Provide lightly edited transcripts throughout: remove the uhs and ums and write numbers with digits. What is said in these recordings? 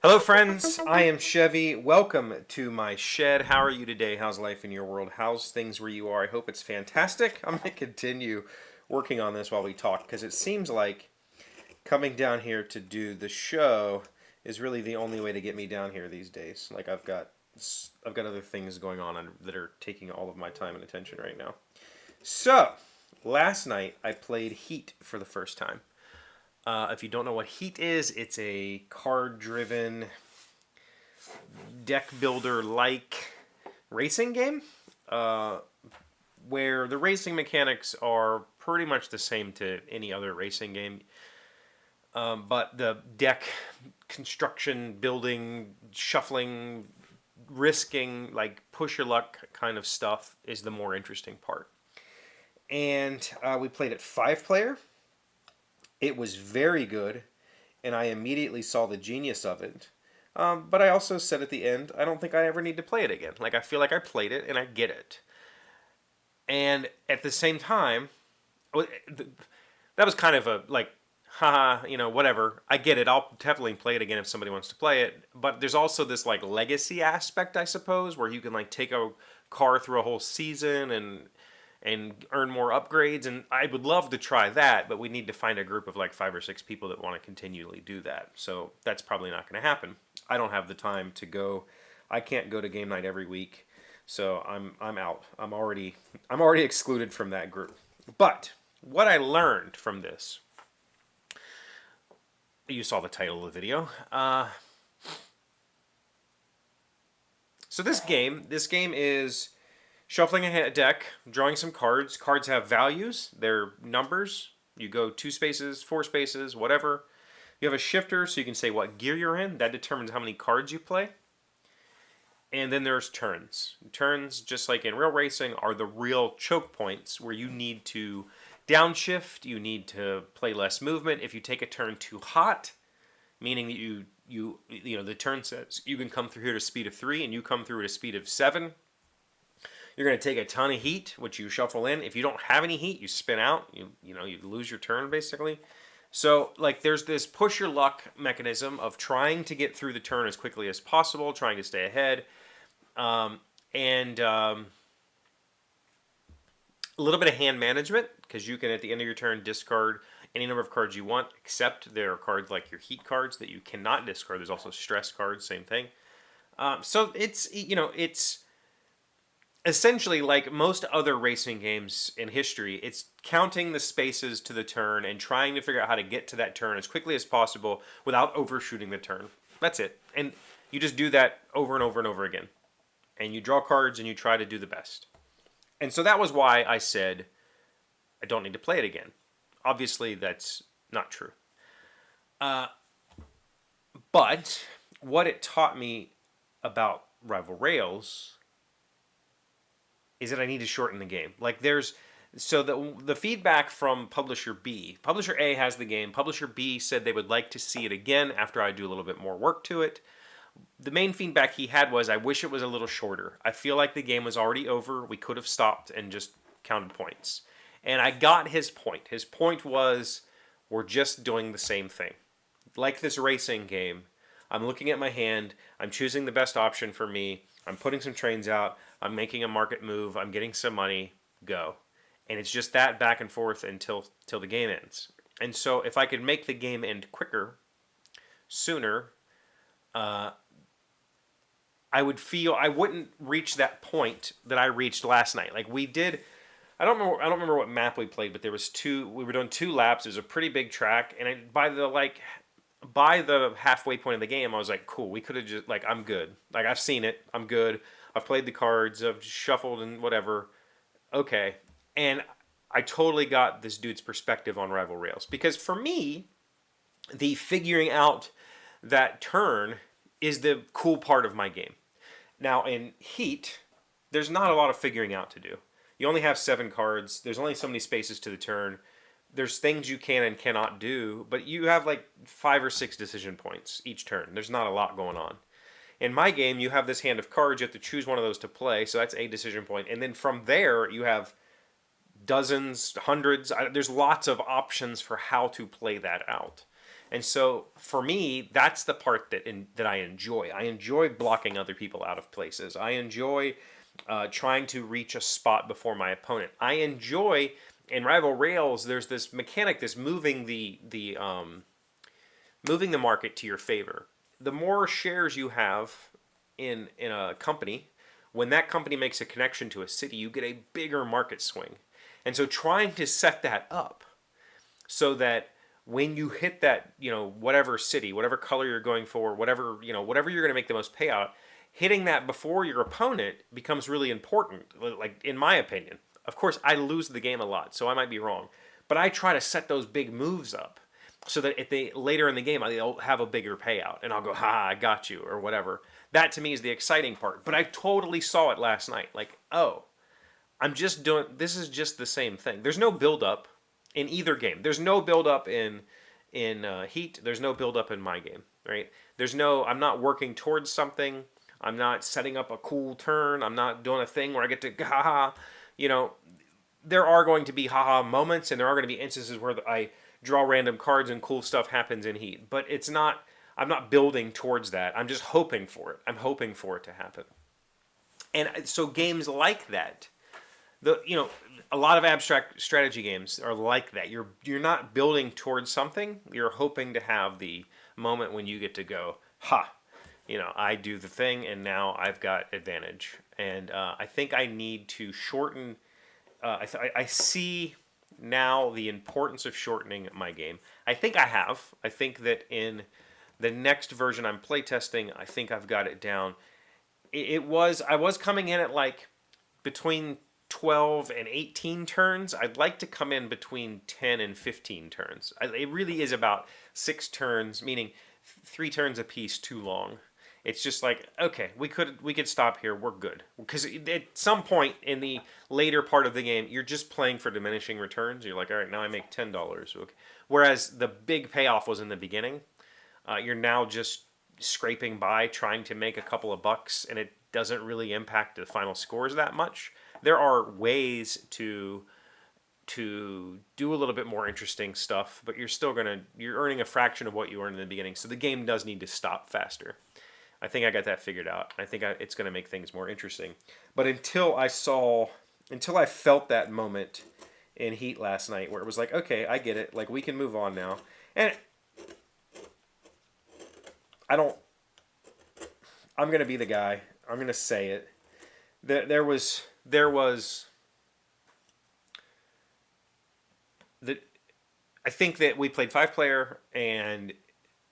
Hello, friends. I am Chevy. Welcome to my shed. How are you today? How's life in your world? How's things where you are? I hope it's fantastic. I'm going to continue working on this while we talk because it seems like coming down here to do the show is really the only way to get me down here these days. Like I've got other things going on that are taking all of my time and attention right now. So, last night I played Heat for the first time. If you don't know what Heat is, it's a card-driven deck builder like racing game where the racing mechanics are pretty much the same to any other racing game, but the deck construction, building, shuffling, risking, like push your luck kind of stuff is the more interesting part. And we played it 5-player. It was very good, and I immediately saw the genius of it. But I also said at the end, I don't think I ever need to play it again. Like, I feel like I played it, and I get it. And at the same time, that was kind of a, like, haha, whatever. I get it. I'll definitely play it again if somebody wants to play it. But there's also this, like, legacy aspect, I suppose, where you can, like, take a car through a whole season and earn more upgrades, and I would love to try that, but we need to find a group of like 5 or 6 people that want to continually do that. So that's probably not going to happen. I don't have the time to go. I can't go to game night every week, so I'm out. I'm already excluded from that group. But what I learned from this, you saw the title of the video. So this game is shuffling a deck, drawing some cards. Cards have values. They're numbers. You go 2 spaces, 4 spaces, whatever. You have a shifter, so you can say what gear you're in. That determines how many cards you play. And then there's turns. Turns, just like in real racing, are the real choke points where you need to downshift. You need to play less movement. If you take a turn too hot, meaning that you the turn says you can come through here at a speed of 3 and you come through at a speed of 7. You're going to take a ton of heat, which you shuffle in. If you don't have any heat, you spin out. You lose your turn, basically. So, like, there's this push your luck mechanism of trying to get through the turn as quickly as possible, trying to stay ahead. And a little bit of hand management, because you can, at the end of your turn, discard any number of cards you want, except there are cards like your heat cards that you cannot discard. There's also stress cards, same thing. So it's essentially, like most other racing games in history, it's counting the spaces to the turn and trying to figure out how to get to that turn as quickly as possible without overshooting the turn. That's it. And you just do that over and over and over again. And you draw cards and you try to do the best. And so that was why I said I don't need to play it again. Obviously, that's not true. But what it taught me about Rival Rails is that I need to shorten the game. Like so the feedback from Publisher B. Publisher A has the game. Publisher B said they would like to see it again after I do a little bit more work to it. The main feedback he had was, I wish it was a little shorter. I feel like the game was already over. We could have stopped and just counted points. And I got his point. His point was, we're just doing the same thing. Like this racing game, I'm looking at my hand. I'm choosing the best option for me. I'm putting some trains out. I'm making a market move. I'm getting some money. Go. And it's just that back and forth until the game ends. And so if I could make the game end quicker, sooner, I wouldn't reach that point that I reached last night. Like we did, I don't remember what map we played, but we were doing 2 laps. It was a pretty big track, and by the halfway point of the game, I was like, cool, we could have just, like, I'm good. Like, I've seen it. I'm good. I've played the cards. I've shuffled and whatever. Okay. And I totally got this dude's perspective on Rival Rails. Because for me, the figuring out that turn is the cool part of my game. Now, in Heat, there's not a lot of figuring out to do. You only have 7 cards. There's only so many spaces to the turn. There's things you can and cannot do, but you have like 5 or 6 decision points each turn. There's not a lot going on. In my game, you have this hand of cards. You have to choose one of those to play, so that's a decision point. And then from there, you have dozens, hundreds. There's lots of options for how to play that out. And so for me, that's the part that I enjoy. I enjoy blocking other people out of places. I enjoy trying to reach a spot before my opponent. I enjoy in Rival Rails. There's this mechanic that's moving the market to your favor. The more shares you have in a company, when that company makes a connection to a city, you get a bigger market swing. And so trying to set that up so that when you hit that, whatever city, whatever color you're going for, whatever you're going to make the most payout, hitting that before your opponent becomes really important, like in my opinion. Of course, I lose the game a lot, so I might be wrong. But I try to set those big moves up so that if they later in the game they'll have a bigger payout and I'll go, ha, I got you, or whatever. That to me is the exciting part. But I totally saw it last night. Like, oh, this is just the same thing. There's no build up in either game. There's no build up in Heat. There's no build up in my game, right? I'm not working towards something. I'm not setting up a cool turn. I'm not doing a thing where I get to haha. There are going to be haha moments, and there are going to be instances where I draw random cards and cool stuff happens in Heat. But I'm not building towards that. I'm just hoping for it. I'm hoping for it to happen. And so games like that, a lot of abstract strategy games are like that. You're not building towards something. You're hoping to have the moment when you get to go, ha, I do the thing and now I've got advantage. And I think I need to shorten. I see now the importance of shortening my game. I think I have. I think that in the next version I'm playtesting, I think I've got it down. I was coming in at like between 12 and 18 turns. I'd like to come in between 10 and 15 turns. It really is about 6 turns, meaning 3 turns a piece too long. It's just like, okay, we could stop here. We're good. Because at some point in the later part of the game, you're just playing for diminishing returns. You're like, all right, now I make $10. Okay. Whereas the big payoff was in the beginning. You're now just scraping by, trying to make a couple of bucks, and it doesn't really impact the final scores that much. There are ways to do a little bit more interesting stuff, but you're earning a fraction of what you earned in the beginning. So the game does need to stop faster. I think I got that figured out. I think it's going to make things more interesting. But until I felt that moment in Heat last night where it was like, okay, I get it. Like, we can move on now. And I'm going to be the guy. I'm going to say it. There was I think that we played 5-player and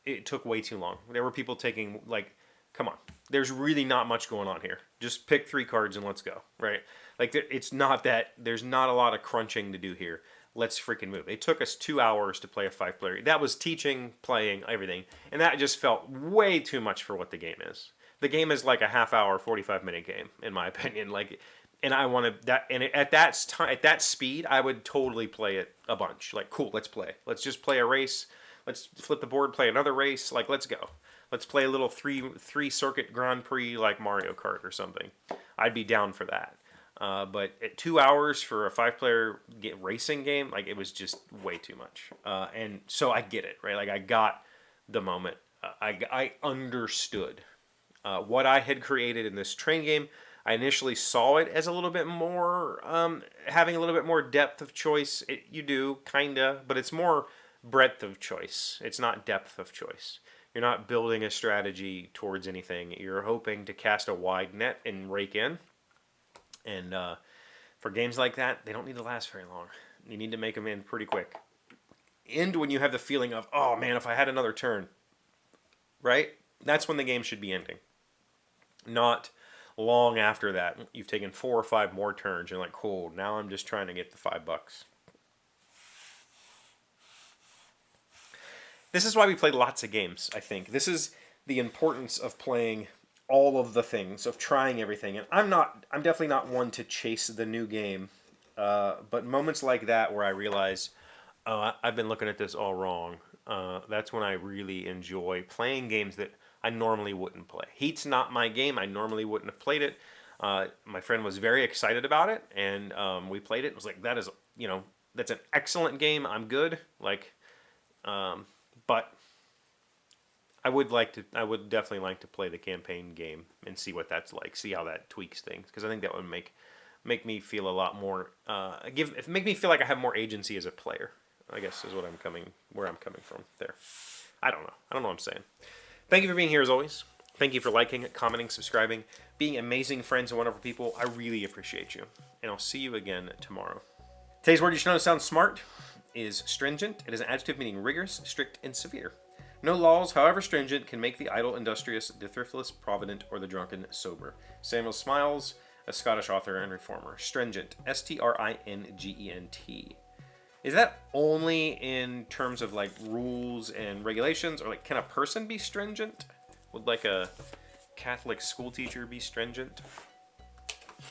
it took way too long. There were people taking, like, come on. There's really not much going on here. Just pick 3 cards and let's go, right? Like, it's not that, there's not a lot of crunching to do here. Let's freaking move. It took us 2 hours to play a 5-player. That was teaching, playing, everything. And that just felt way too much for what the game is. The game is like a half-hour, 45-minute game, in my opinion. Like, and I want to at that speed, I would totally play it a bunch. Like, cool, let's play. Let's just play a race. Let's flip the board, play another race. Like, let's go. Let's play a little three circuit Grand Prix like Mario Kart or something. I'd be down for that. But at 2 hours for a 5-player racing game, like, it was just way too much. And so I get it, right? Like, I got the moment. I understood what I had created in this train game. I initially saw it as a little bit more, having a little bit more depth of choice. You do, kinda, but it's more breadth of choice. It's not depth of choice. You're not building a strategy towards anything. You're hoping to cast a wide net and rake in. And for games like that, they don't need to last very long. You need to make them in pretty quick. End when you have the feeling of, oh man, if I had another turn, right? That's when the game should be ending. Not long after that. You've taken 4 or 5 more turns. You're like, cool, now I'm just trying to get the $5. This is why we played lots of games, I think. This is the importance of playing all of the things, of trying everything. And I'm definitely not one to chase the new game. But moments like that where I realize, oh, I've been looking at this all wrong. That's when I really enjoy playing games that I normally wouldn't play. Heat's not my game. I normally wouldn't have played it. My friend was very excited about it, and we played it. It was like, that's an excellent game. I'm good. Like, but I would definitely like to play the campaign game and see what that's like, see how that tweaks things, because I think that would make me feel a lot more, make me feel like I have more agency as a player, I guess is where I'm coming from there. I don't know what I'm saying. Thank you for being here as always. Thank you for liking, commenting, subscribing, being amazing friends and wonderful people. I really appreciate you. And I'll see you again tomorrow. Today's word you should know sounds smart is stringent. It is an adjective meaning rigorous, strict, and severe. No laws, however stringent, can make the idle industrious, the thriftless provident, or the drunken sober. Samuel Smiles, a Scottish author and reformer. Stringent. S-T-R-I-N-G-E-N-T. Is that only in terms of like rules and regulations, or like can a person be stringent? Would like a Catholic school teacher be stringent?